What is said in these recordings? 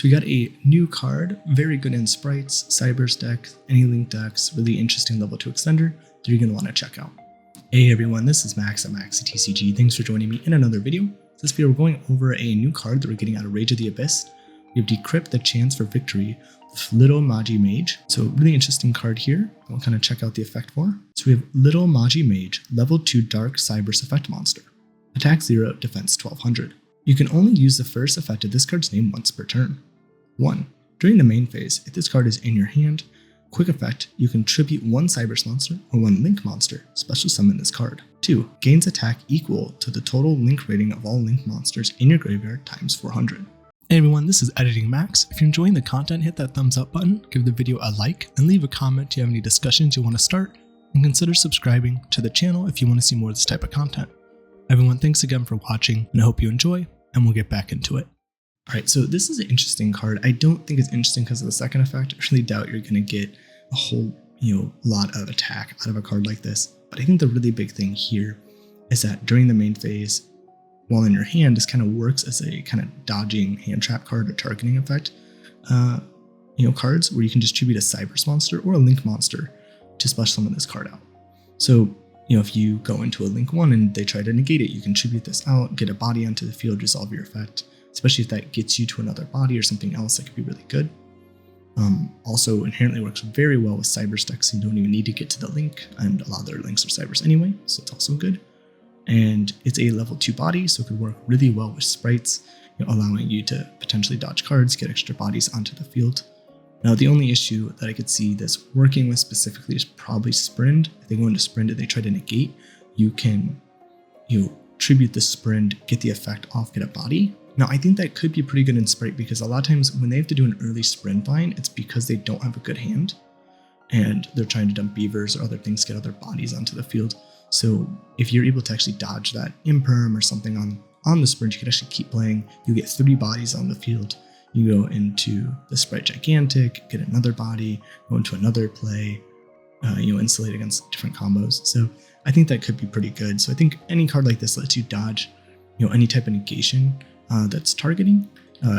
we got a new card, very good in sprites, Cyberse decks, any link decks, really interesting level 2 extender that you're going to want to check out. Hey everyone, this is Max at MaxTCG. Thanks for joining me in another video. This video we're going over a new card that we're getting out of Rage of the Abyss. We have Decrypt, the chance for victory with Lil Maji Mage. So really interesting card here. I'll kind of check out the effect for. So we have Lil Maji Mage, level 2 dark Cyberse effect monster. Attack 0, defense 1200. You can only use the first effect of this card's name once per turn. 1. During the main phase, if this card is in your hand, quick effect, you can tribute one Cyberse monster or one Link monster, special summon this card. 2. Gains attack equal to the total Link rating of all Link monsters in your graveyard times 400. Hey everyone, this is Editing Max. If you're enjoying the content, hit that thumbs up button, give the video a like, and leave a comment if you have any discussions you want to start, and consider subscribing to the channel if you want to see more of this type of content. Everyone, thanks again for watching, and I hope you enjoy, and we'll get back into it. Alright, so this is an interesting card. I don't think it's interesting because of the second effect. I really doubt you're going to get a whole lot of attack out of a card like this. But I think the really big thing here is that during the main phase, while in your hand, this kind of works as a kind of dodging hand trap card or targeting effect. Cards where you can distribute a Cyberse monster or a Link monster to splash summon this card out. So, if you go into a Link 1 and they try to negate it, you can tribute this out, get a body onto the field, resolve your effect, especially if that gets you to another body or something else that could be really good. Also inherently works very well with Cyberse decks, so you don't even need to get to the Link, and a lot of their Links are Cyberse anyway, so it's also good. And it's a level 2 body, so it could work really well with sprites, allowing you to potentially dodge cards, get extra bodies onto the field. Now, the only issue that I could see this working with specifically is probably Sprint. If they go into Sprint and they try to negate, you can tribute the Sprint, get the effect off, get a body. Now, I think that could be pretty good in Sprite because a lot of times when they have to do an early Sprint line, it's because they don't have a good hand and they're trying to dump beavers or other things, get other bodies onto the field. So if you're able to actually dodge that imperm or something on the Sprint, you can actually keep playing. You get 3 bodies on the field. You go into the Sprite Gigantic, get another body, go into another play, insulate against different combos. So I think that could be pretty good. So I think any card like this lets you dodge, any type of negation that's targeting,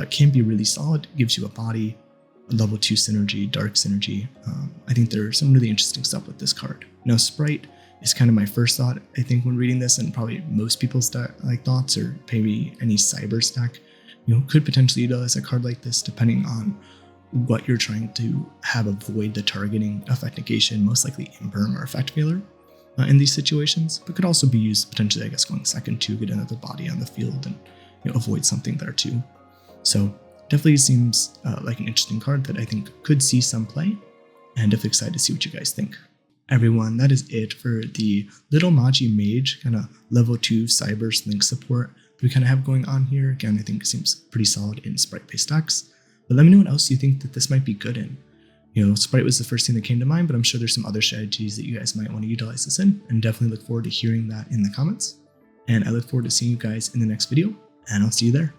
can be really solid. Gives you a body, a level 2 synergy, dark synergy. I think there's some really interesting stuff with this card. Now, Sprite is kind of my first thought, I think, when reading this, and probably most people's thoughts, or maybe any Cyberse deck, could potentially utilize a card like this depending on what you're trying to have avoid the targeting effect negation, most likely imperm or effect failure in these situations, but could also be used potentially, I guess, going second to get another body on the field and avoid something there too. So definitely seems like an interesting card that I think could see some play, and definitely excited to see what you guys think. Everyone, that is it for the Lil Maji Mage kind of level 2 Cyberse Link support that we kind of have going on here. Again, I think it seems pretty solid in sprite-based decks. But let me know what else you think that this might be good in. Sprite was the first thing that came to mind, but I'm sure there's some other strategies that you guys might want to utilize this in, and definitely look forward to hearing that in the comments. And I look forward to seeing you guys in the next video, and I'll see you there.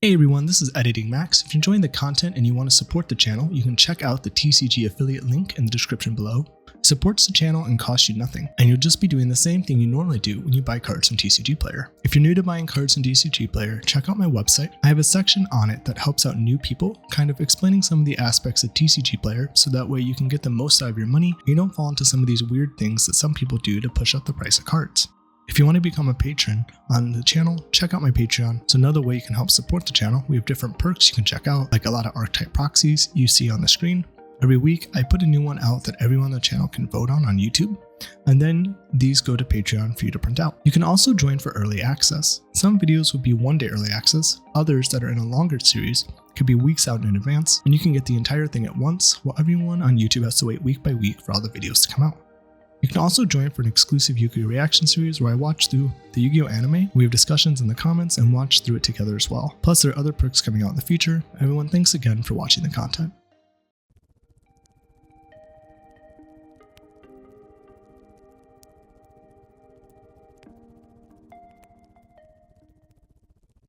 Hey everyone, this is Editing Max. If you're enjoying the content and you want to support the channel, you can check out the TCG affiliate link in the description below. It supports the channel and costs you nothing, and you'll just be doing the same thing you normally do when you buy cards from TCG Player. If you're new to buying cards from TCG Player, check out my website. I have a section on it that helps out new people, kind of explaining some of the aspects of TCG Player, so that way you can get the most out of your money and you don't fall into some of these weird things that some people do to push up the price of cards. If you want to become a patron on the channel, check out my Patreon. It's another way you can help support the channel. We have different perks you can check out, like a lot of archetype proxies you see on the screen. Every week, I put a new one out that everyone on the channel can vote on YouTube, and then these go to Patreon for you to print out. You can also join for early access. Some videos will be 1-day early access, others that are in a longer series could be weeks out in advance, and you can get the entire thing at once, while everyone on YouTube has to wait week by week for all the videos to come out. You can also join for an exclusive Yu-Gi-Oh! Reaction series where I watch through the Yu-Gi-Oh! Anime. We have discussions in the comments and watch through it together as well. Plus, there are other perks coming out in the future. Everyone, thanks again for watching the content.